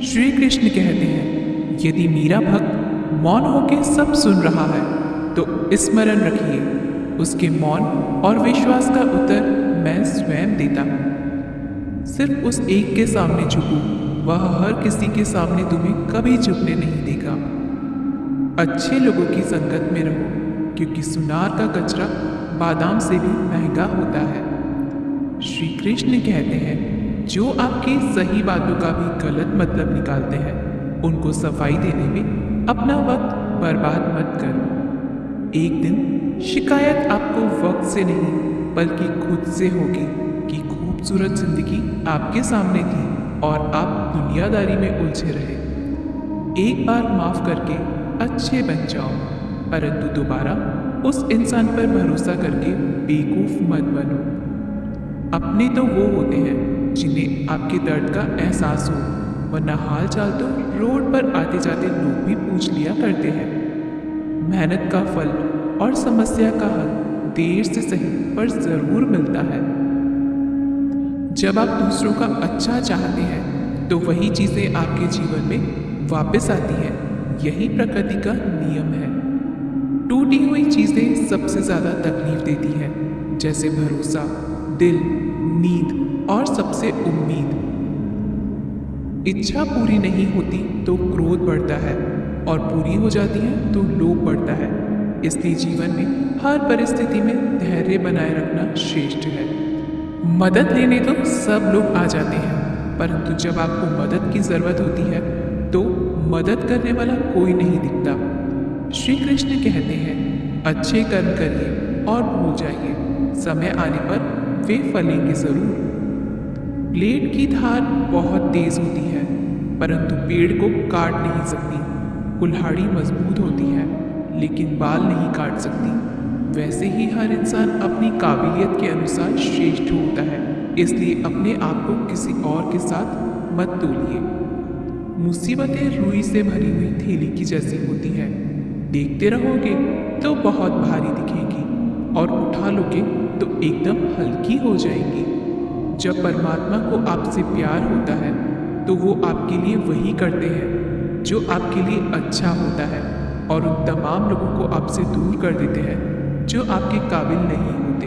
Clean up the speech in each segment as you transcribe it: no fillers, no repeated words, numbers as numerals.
श्री कृष्ण कहते हैं, यदि मेरा भक्त मौन होकर सब सुन रहा है तो स्मरण रखिए, उसके मौन और विश्वास का उत्तर मैं स्वयं देता हूँ। सिर्फ उस एक के सामने झुकूं, वह हर किसी के सामने तुम्हें कभी झुकने नहीं देगा। अच्छे लोगों की संगत में रहो, क्योंकि सुनार का कचरा बादाम से भी महंगा होता है। श्री कृष्ण कहते हैं, जो आपकी सही बातों का भी गलत मतलब निकालते हैं, उनको सफाई देने में अपना वक्त बर्बाद मत करो। एक दिन शिकायत आपको वक्त से नहीं बल्कि खुद से होगी कि खूबसूरत जिंदगी आपके सामने थी और आप दुनियादारी में उलझे रहे। एक बार माफ करके अच्छे बन जाओ, परंतु दोबारा उस इंसान पर भरोसा करके बेवकूफ मत बनो। अपने तो वो होते हैं जिन्हें आपके दर्द का एहसास हो, वरना हाल चाल तो रोड पर आते जाते लोग भी पूछ लिया करते हैं। मेहनत का फल और समस्या का हल देर से सही पर जरूर मिलता है। जब आप दूसरों का अच्छा चाहते हैं तो वही चीजें आपके जीवन में वापस आती हैं। यही प्रकृति का नियम है। टूटी हुई चीजें सबसे ज्यादा तकलीफ देती हैं, जैसे भरोसा, दिल, नींद और सबसे उम्मीद। इच्छा पूरी नहीं होती तो क्रोध बढ़ता है और पूरी हो जाती है तो लोभ बढ़ता है। इसलिए जीवन में हर परिस्थिति में धैर्य बनाए रखना श्रेष्ठ है। मदद लेने तो सब लोग आ जाते हैं, परंतु जब आपको मदद की जरूरत होती है तो मदद करने वाला कोई नहीं दिखता। श्री कृष्ण कहते हैं, अच्छे कर्म करिए और भूल जाइए, समय आने पर वे फलेंगे जरूर। ब्लेड की धार बहुत तेज होती है, परंतु पेड़ को काट नहीं सकती। कुल्हाड़ी मजबूत होती है, लेकिन बाल नहीं काट सकती। वैसे ही हर इंसान अपनी काबिलियत के अनुसार श्रेष्ठ होता है, इसलिए अपने आप को किसी और के साथ मत तोलिए। मुसीबतें रुई से भरी हुई थैली की जैसी होती है, देखते रहोगे तो बहुत भारी दिखेगी और उठा लोगे तो एकदम हल्की हो जाएगी। जब परमात्मा को आपसे प्यार होता है तो वो आपके लिए वही करते हैं जो आपके लिए अच्छा होता है, और उन तमाम लोगों को आपसे दूर कर देते हैं जो आपके काबिल नहीं होते।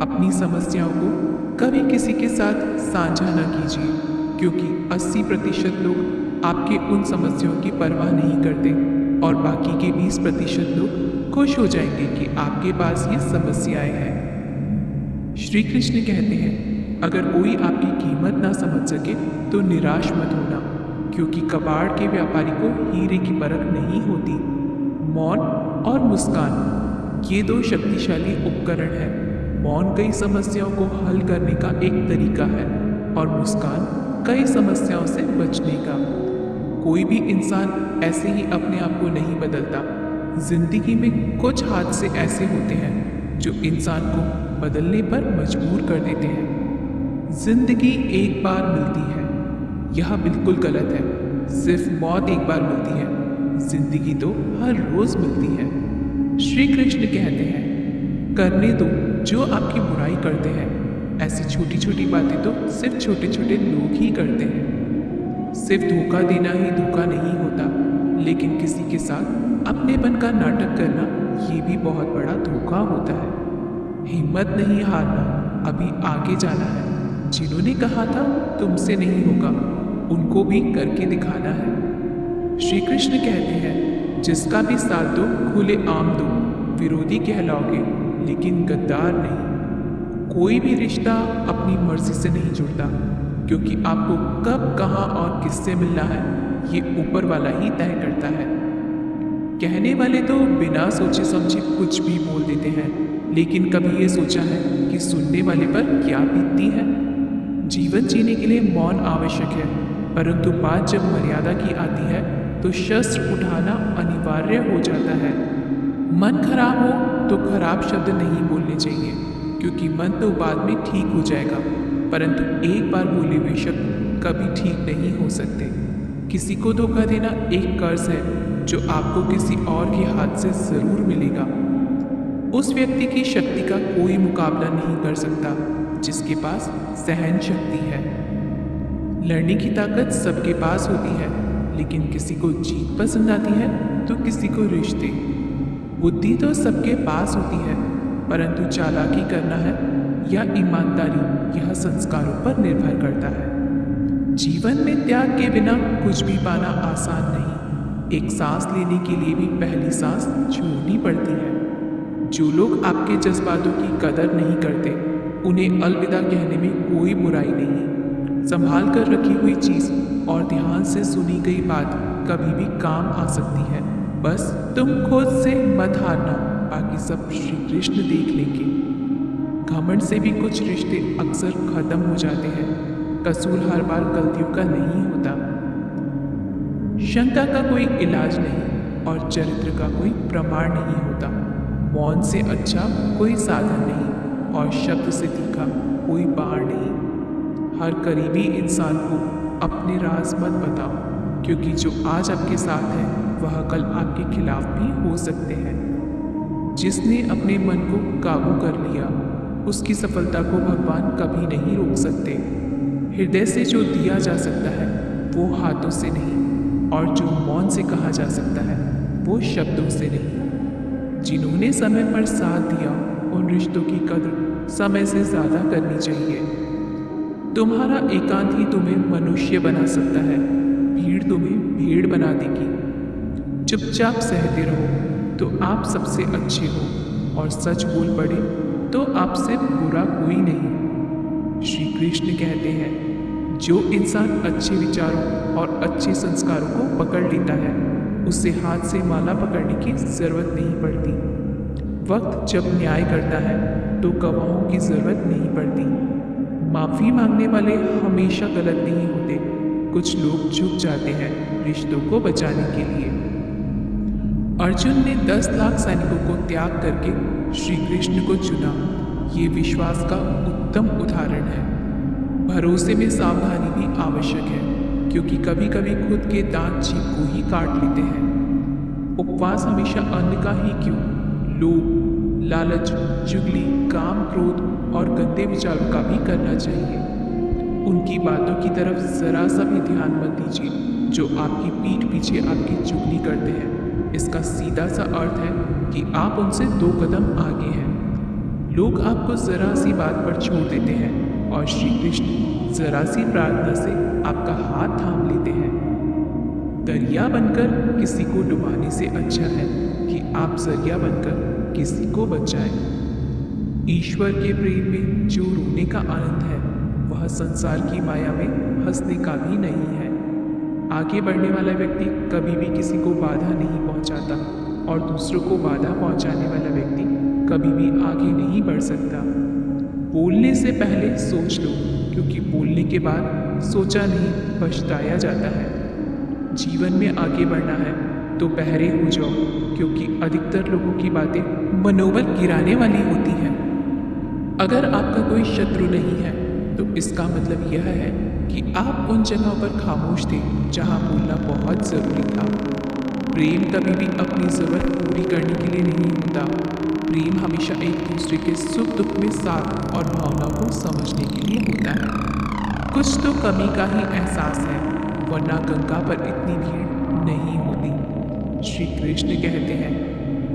अपनी समस्याओं को कभी किसी के साथ साझा न कीजिए, क्योंकि 80% लोग आपके उन समस्याओं की परवाह नहीं करते और बाकी के 20% लोग खुश हो जाएंगे कि आपके पास ये समस्याएं हैं। श्री कृष्ण कहते हैं, अगर कोई आपकी कीमत ना समझ सके तो निराश मत होना, क्योंकि कबाड़ के व्यापारी को हीरे की परख नहीं होती। मौन और मुस्कान, ये दो शक्तिशाली उपकरण हैं। मौन कई समस्याओं को हल करने का एक तरीका है और मुस्कान कई समस्याओं से बचने का। कोई भी इंसान ऐसे ही अपने आप को नहीं बदलता। जिंदगी में कुछ हादसे ऐसे होते हैं जो इंसान को बदलने पर मजबूर कर देते हैं। जिंदगी एक बार मिलती है, यह बिल्कुल गलत है। सिर्फ मौत एक बार मिलती है, जिंदगी तो हर रोज मिलती है। श्री कृष्ण कहते हैं, करने दो जो आपकी बुराई करते हैं। ऐसी छोटी छोटी बातें तो सिर्फ छोटे छोटे लोग ही करते हैं। सिर्फ धोखा देना ही धोखा नहीं होता, लेकिन किसी के साथ अपनेपन का नाटक करना ये भी बहुत बड़ा धोखा होता है। हिम्मत नहीं हारना, अभी आगे जाना है। जिन्होंने कहा था तुमसे नहीं होगा, उनको भी करके दिखाना है। श्री कृष्ण कहते हैं, जिसका भी साथ दो खुले आम दो, विरोधी कहलाओगे लेकिन गद्दार नहीं। कोई भी रिश्ता अपनी मर्जी से नहीं जुड़ता, क्योंकि आपको कब, कहाँ और किससे मिलना है ये ऊपर वाला ही तय करता है। कहने वाले तो बिना सोचे समझे कुछ भी बोल देते हैं, लेकिन कभी ये सोचा है कि सुनने वाले पर क्या बीतती है। जीवन जीने के लिए मौन आवश्यक है, परंतु बात जब मर्यादा की आती है तो शस्त्र उठाना अनिवार्य हो जाता है। मन खराब हो तो खराब शब्द नहीं बोलने चाहिए, क्योंकि मन तो बाद में ठीक हो जाएगा, परंतु एक बार बोले हुए शब्द कभी ठीक नहीं हो सकते। किसी को धोखा देना एक कर्ज है जो आपको किसी और के हाथ से जरूर मिलेगा। उस व्यक्ति की शक्ति का कोई मुकाबला नहीं कर सकता जिसके पास सहन शक्ति है। लड़ने की ताकत सबके पास होती है, लेकिन किसी को जीत पसंद आती है तो किसी को रिश्ते। बुद्धि तो सबके पास होती है, परंतु चालाकी करना है या ईमानदारी यह संस्कारों पर निर्भर करता है। जीवन में त्याग के बिना कुछ भी पाना आसान नहीं। एक सांस लेने के लिए भी पहली सांस छोड़नी पड़ती है। जो लोग आपके जज्बातों की कदर नहीं करते, उन्हें अलविदा कहने में कोई बुराई नहीं। संभाल कर रखी हुई चीज और ध्यान से सुनी गई बात कभी भी काम आ सकती है। बस तुम खुद से मत हारना, बाकी सब श्री कृष्ण देख लेंगे। घमंड से भी कुछ रिश्ते अक्सर खत्म हो जाते हैं। कसूर हर बार गलतियों का नहीं होता। शंका का कोई इलाज नहीं और चरित्र का कोई प्रमाण नहीं होता। मौन से अच्छा कोई साधन नहीं और शब्द से तीखा कोई बाण नहीं। हर करीबी इंसान को अपने राज मत बताओ, क्योंकि जो आज आपके साथ है वह कल आपके खिलाफ भी हो सकते हैं। जिसने अपने मन को काबू कर लिया, उसकी सफलता को भगवान कभी नहीं रोक सकते। हृदय से जो दिया जा सकता है वो हाथों से नहीं, और जो मौन से कहा जा सकता है वो शब्दों से नहीं। जिन्होंने समय पर साथ दिया, उन रिश्तों की कदर समय से ज़्यादा करनी चाहिए। तुम्हारा एकांत ही तुम्हें मनुष्य बना सकता है, भीड़ तुम्हें भेड़ बना देगी। चुपचाप सहते रहो तो आप सबसे अच्छे हो, और सच बोल पड़े तो आपसे बुरा कोई नहीं। श्री कृष्ण कहते हैं, जो इंसान अच्छे विचारों और अच्छे संस्कारों को पकड़ लेता है, उसे हाथ से माला पकड़ने की जरूरत नहीं पड़ती। वक्त जब न्याय करता है तो गवाहों की जरूरत नहीं पड़ती। माफ़ी मांगने वाले हमेशा गलत नहीं होते। कुछ लोग झुक जाते हैं रिश्तों को बचाने के लिए। अर्जुन ने 10 लाख सैनिकों को त्याग करके श्री कृष्ण को चुना। ये विश्वास का उत्तम उदाहरण है। भरोसे में सावधानी भी आवश्यक है, क्योंकि कभी कभी खुद के दांत जीभ को ही काट लेते हैं। उपवास हमेशा अन्न का ही क्यों, लोभ, लालच, चुगली, काम, क्रोध और गंदे विचारों का भी करना चाहिए। उनकी बातों की तरफ जरा सा भी ध्यान मत दीजिए जो आपकी पीठ पीछे आपकी चुगली करते हैं। इसका सीधा सा अर्थ है कि आप उनसे 2 कदम आगे हैं। लोग आपको जरा सी बात पर छोड़ देते हैं और श्री कृष्ण जरा सी प्रार्थना से आपका हाथ थाम लेते हैं। दरिया बनकर किसी को डुबाने से अच्छा है कि आप जरिया बनकर किसी को बचाएं। ईश्वर के प्रेम में जो रोने का आनंद है, वह संसार की माया में हंसने का भी नहीं है। आगे बढ़ने वाला व्यक्ति कभी भी किसी को बाधा नहीं पहुंचाता, और दूसरों को बाधा पहुंचाने वाला व्यक्ति कभी भी आगे नहीं बढ़ सकता। बोलने से पहले सोच लो, क्योंकि बोलने के बाद सोचा नहीं पछताया जाता है। जीवन में आगे बढ़ना है तो बहरे हो जाओ, क्योंकि अधिकतर लोगों की बातें मनोबल गिराने वाली होती हैं। अगर आपका कोई शत्रु नहीं है तो इसका मतलब यह है कि आप उन जगहों पर खामोश थे जहां बोलना बहुत ज़रूरी था। प्रेम कभी भी अपनी ज़रूरत पूरी करने के लिए नहीं होता। प्रेम हमेशा एक दूसरे के सुख दुख में साथ और भावनाओं को समझने के लिए होता है। कुछ तो कमी का ही एहसास है, वरना गंगा पर इतनी भीड़ नहीं होती। श्री कृष्ण कहते हैं,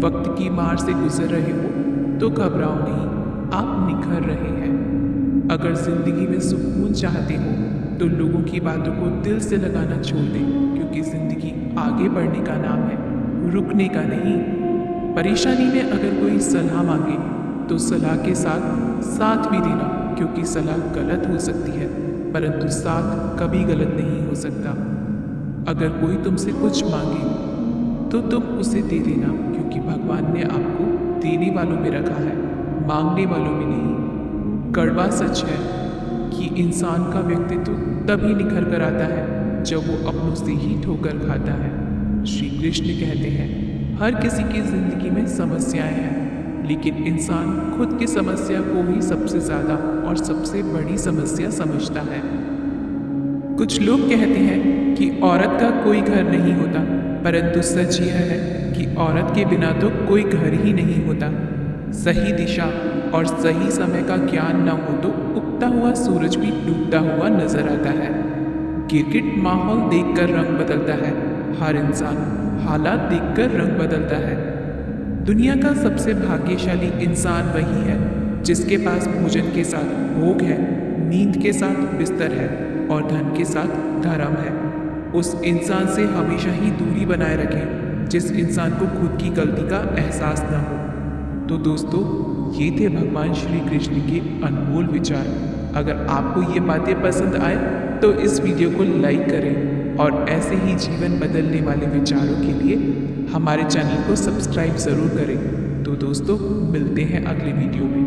वक्त की मार से गुजर रहे हो तो घबराओ नहीं, आप निखर रहे हैं। अगर जिंदगी में सुकून चाहते हो तो लोगों की बातों को दिल से लगाना छोड़ दें, क्योंकि जिंदगी आगे बढ़ने का नाम है, रुकने का नहीं। परेशानी में अगर कोई सलाह मांगे तो सलाह के साथ साथ भी देना, क्योंकि सलाह गलत हो सकती है परंतु साथ कभी गलत नहीं हो सकता। अगर कोई तुमसे कुछ मांगे तो तुम उसे दे देना, क्योंकि भगवान ने आपको देने वालों में रखा है, मांगने वालों में नहीं। कड़वा सच है कि इंसान का व्यक्तित्व तभी निखर कर आता है जब वो अपनों से ही ठोकर खाता है। श्री कृष्ण कहते हैं, हर किसी की जिंदगी में समस्याएं हैं, लेकिन इंसान खुद की समस्या को ही सबसे ज़्यादा और सबसे बड़ी समस्या समझता है। कुछ लोग कहते हैं कि औरत का कोई घर नहीं होता, परंतु सच यह है कि औरत के बिना तो कोई घर ही नहीं होता। सही दिशा और सही समय का ज्ञान न हो तो उगता हुआ सूरज भी डूबता हुआ नजर आता है। क्रिकेट माहौल देखकर रंग बदलता है, हर इंसान हालात देखकर रंग बदलता है। दुनिया का सबसे भाग्यशाली इंसान वही है जिसके पास भोजन के साथ भोग है, नींद के साथ बिस्तर है और धन के साथ धर्म है। उस इंसान से हमेशा ही दूरी बनाए रखें जिस इंसान को खुद की गलती का एहसास न हो। तो दोस्तों, ये थे भगवान श्री कृष्ण के अनमोल विचार। अगर आपको ये बातें पसंद आए तो इस वीडियो को लाइक करें और ऐसे ही जीवन बदलने वाले विचारों के लिए हमारे चैनल को सब्सक्राइब ज़रूर करें। तो दोस्तों, मिलते हैं अगले वीडियो में।